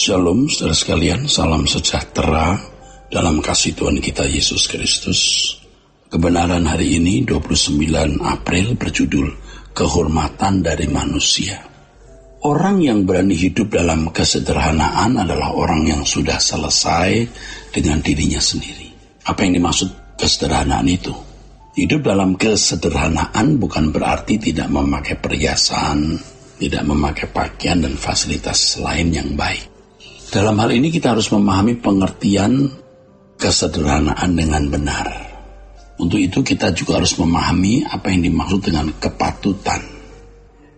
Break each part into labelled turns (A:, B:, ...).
A: Shalom saudara sekalian, salam sejahtera dalam kasih Tuhan kita Yesus Kristus. Kebenaran hari ini 29 April berjudul Kehormatan dari Manusia. Orang yang berani hidup dalam kesederhanaan adalah orang yang sudah selesai dengan dirinya sendiri. Apa yang dimaksud kesederhanaan itu? Hidup dalam kesederhanaan bukan berarti tidak memakai perhiasan, tidak memakai pakaian dan fasilitas lain yang baik. Dalam hal ini kita harus memahami pengertian kesederhanaan dengan benar. Untuk itu kita juga harus memahami apa yang dimaksud dengan kepatutan.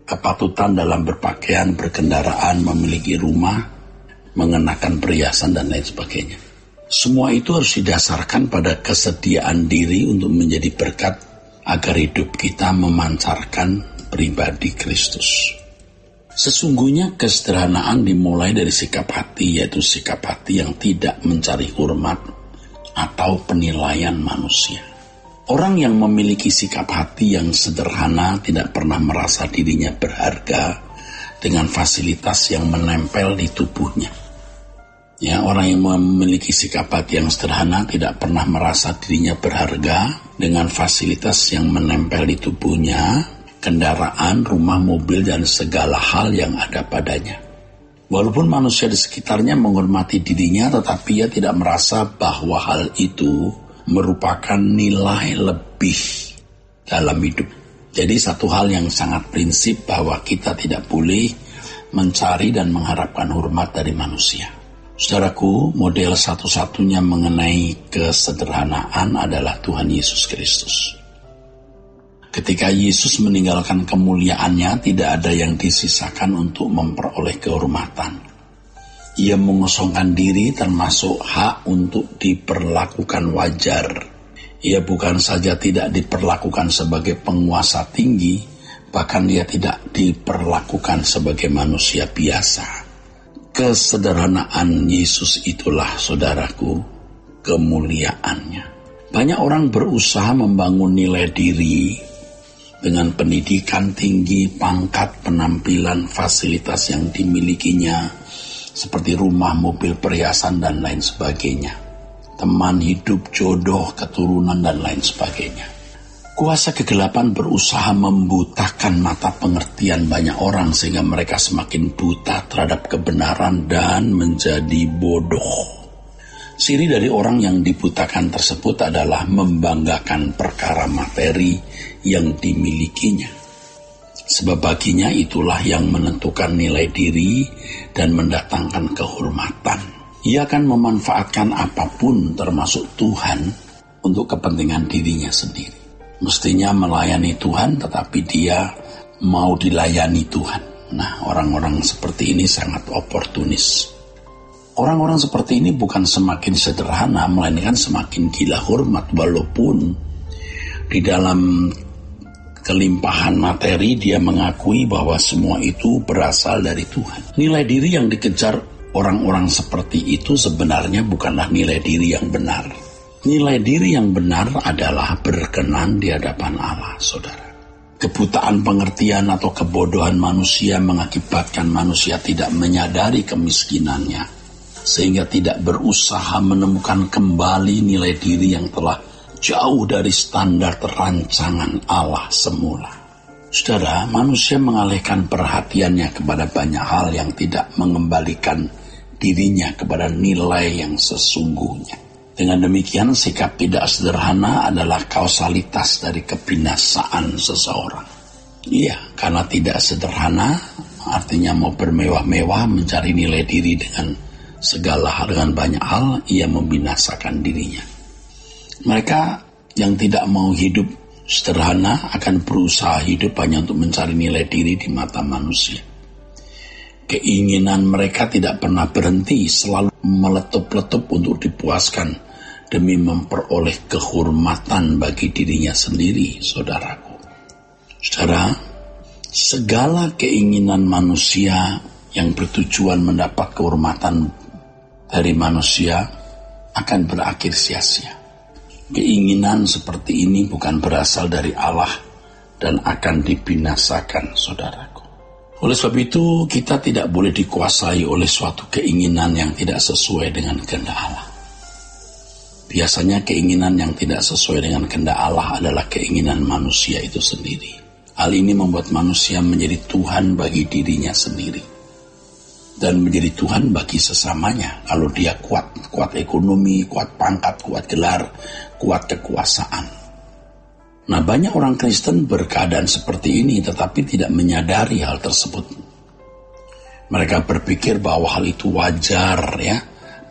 A: Kepatutan dalam berpakaian, berkendaraan, memiliki rumah, mengenakan perhiasan dan lain sebagainya. Semua itu harus didasarkan pada kesediaan diri untuk menjadi berkat agar hidup kita memancarkan pribadi Kristus. Sesungguhnya kesederhanaan dimulai dari sikap hati, yaitu sikap hati yang tidak mencari hormat atau penilaian manusia. Orang yang memiliki sikap hati yang sederhana tidak pernah merasa dirinya berharga dengan fasilitas yang menempel di tubuhnya. Ya, orang yang memiliki sikap hati yang sederhana tidak pernah merasa dirinya berharga dengan fasilitas yang menempel di tubuhnya, kendaraan, rumah, mobil, dan segala hal yang ada padanya. Walaupun manusia di sekitarnya menghormati dirinya, tetapi ia tidak merasa bahwa hal itu merupakan nilai lebih dalam hidup. Jadi satu hal yang sangat prinsip bahwa kita tidak boleh mencari dan mengharapkan hormat dari manusia. Saudaraku, model satu-satunya mengenai kesederhanaan adalah Tuhan Yesus Kristus. Ketika Yesus meninggalkan kemuliaannya, tidak ada yang disisakan untuk memperoleh kehormatan. Ia mengosongkan diri termasuk hak untuk diperlakukan wajar. Ia bukan saja tidak diperlakukan sebagai penguasa tinggi, bahkan ia tidak diperlakukan sebagai manusia biasa. Kesederhanaan Yesus itulah, saudaraku, kemuliaannya. Banyak orang berusaha membangun nilai diri dengan pendidikan tinggi, pangkat, penampilan, fasilitas yang dimilikinya, seperti rumah, mobil, perhiasan, dan lain sebagainya. Teman hidup, jodoh, keturunan, dan lain sebagainya. Kuasa kegelapan berusaha membutakan mata pengertian banyak orang sehingga mereka semakin buta terhadap kebenaran dan menjadi bodoh. Ciri dari orang yang dibutakan tersebut adalah membanggakan perkara materi yang dimilikinya. Sebab baginya itulah yang menentukan nilai diri dan mendatangkan kehormatan. Ia akan memanfaatkan apapun termasuk Tuhan untuk kepentingan dirinya sendiri. Mestinya melayani Tuhan, tetapi dia mau dilayani Tuhan. Nah, orang-orang seperti ini sangat oportunis. Orang-orang seperti ini bukan semakin sederhana, melainkan semakin gila hormat, walaupun di dalam kelimpahan materi dia mengakui bahwa semua itu berasal dari Tuhan. Nilai diri yang dikejar orang-orang seperti itu sebenarnya bukanlah nilai diri yang benar. Nilai diri yang benar adalah berkenan di hadapan Allah, saudara. Kebutaan pengertian atau kebodohan manusia mengakibatkan manusia tidak menyadari kemiskinannya, sehingga tidak berusaha menemukan kembali nilai diri yang telah jauh dari standar rancangan Allah semula. Saudara, manusia mengalihkan perhatiannya kepada banyak hal yang tidak mengembalikan dirinya kepada nilai yang sesungguhnya. Dengan demikian, sikap tidak sederhana adalah kausalitas dari kebinasaan seseorang. Iya, karena tidak sederhana, artinya mau bermewah-mewah, mencari nilai diri dengan segala hal, dengan banyak hal, ia membinasakan dirinya. Mereka yang tidak mau hidup sederhana akan berusaha hidup hanya untuk mencari nilai diri di mata manusia. Keinginan mereka tidak pernah berhenti, selalu meletup-letup untuk dipuaskan demi memperoleh kehormatan bagi dirinya sendiri, saudaraku. Saudara, segala keinginan manusia yang bertujuan mendapat kehormatan dari manusia akan berakhir sia-sia. Keinginan seperti ini bukan berasal dari Allah dan akan dibinasakan, saudaraku. Oleh sebab itu, kita tidak boleh dikuasai oleh suatu keinginan yang tidak sesuai dengan kehendak Allah. Biasanya keinginan yang tidak sesuai dengan kehendak Allah adalah keinginan manusia itu sendiri. Hal ini membuat manusia menjadi Tuhan bagi dirinya sendiri. Dan menjadi Tuhan bagi sesamanya. Kalau dia kuat ekonomi, kuat pangkat, kuat gelar, kuat kekuasaan. Nah, banyak orang Kristen berkeadaan seperti ini tetapi tidak menyadari hal tersebut. Mereka berpikir bahwa hal itu wajar ya.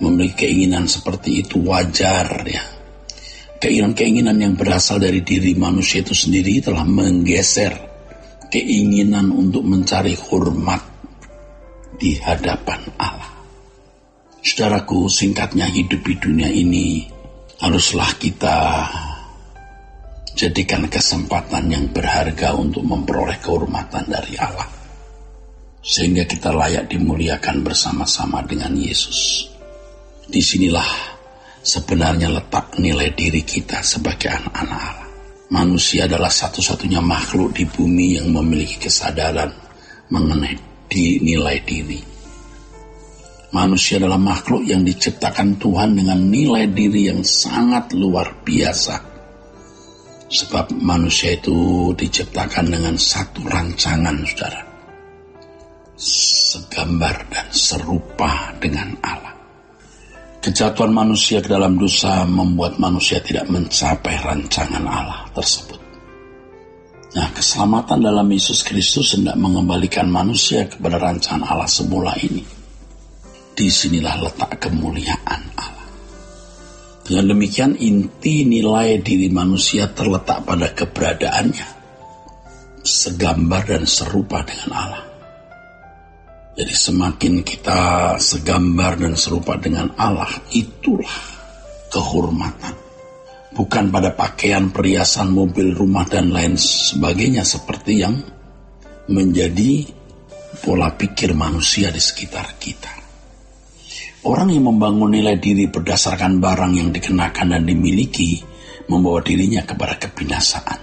A: Memiliki keinginan seperti itu wajar ya. Keinginan-keinginan yang berasal dari diri manusia itu sendiri telah menggeser keinginan untuk mencari hormat di hadapan Allah. Saudaraku, singkatnya hidup di dunia ini haruslah kita jadikan kesempatan yang berharga untuk memperoleh kehormatan dari Allah. Sehingga kita layak dimuliakan bersama-sama dengan Yesus. Disinilah sebenarnya letak nilai diri kita sebagai anak-anak Allah. Manusia adalah satu-satunya makhluk di bumi yang memiliki kesadaran mengenai nilai diri. Manusia adalah makhluk yang diciptakan Tuhan dengan nilai diri yang sangat luar biasa. Sebab manusia itu diciptakan dengan satu rancangan, saudara. Segambar dan serupa dengan Allah. Kejatuhan manusia ke dalam dosa membuat manusia tidak mencapai rancangan Allah tersebut. Nah, keselamatan dalam Yesus Kristus hendak mengembalikan manusia kepada rancangan Allah semula ini. Disinilah letak kemuliaan Allah. Dengan demikian, inti nilai diri manusia terletak pada keberadaannya segambar dan serupa dengan Allah. Jadi semakin kita segambar dan serupa dengan Allah, itulah kehormatan. Bukan pada pakaian, perhiasan, mobil, rumah, dan lain sebagainya seperti yang menjadi pola pikir manusia di sekitar kita. Orang yang membangun nilai diri berdasarkan barang yang dikenakan dan dimiliki membawa dirinya kepada kebinasaan.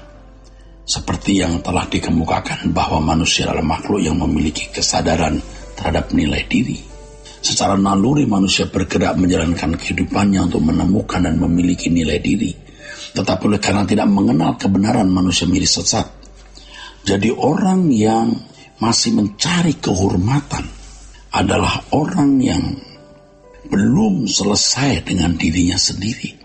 A: Seperti yang telah dikemukakan bahwa manusia adalah makhluk yang memiliki kesadaran terhadap nilai diri. Secara naluri manusia bergerak menjalankan kehidupannya untuk menemukan dan memiliki nilai diri. Tetapi oleh karena tidak mengenal kebenaran, manusia menjadi sesat. Jadi orang yang masih mencari kehormatan adalah orang yang belum selesai dengan dirinya sendiri.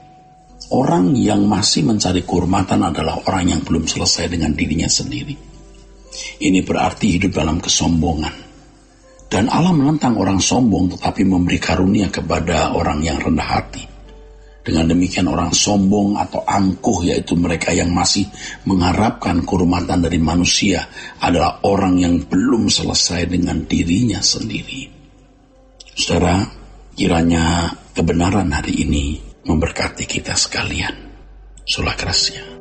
A: Orang yang masih mencari kehormatan adalah orang yang belum selesai dengan dirinya sendiri. Ini berarti hidup dalam kesombongan. Dan Allah menentang orang sombong tetapi memberi karunia kepada orang yang rendah hati. Dengan demikian orang sombong atau angkuh, yaitu mereka yang masih mengharapkan kehormatan dari manusia, adalah orang yang belum selesai dengan dirinya sendiri. Saudara, kiranya kebenaran hari ini memberkati kita sekalian. Sola Gracia.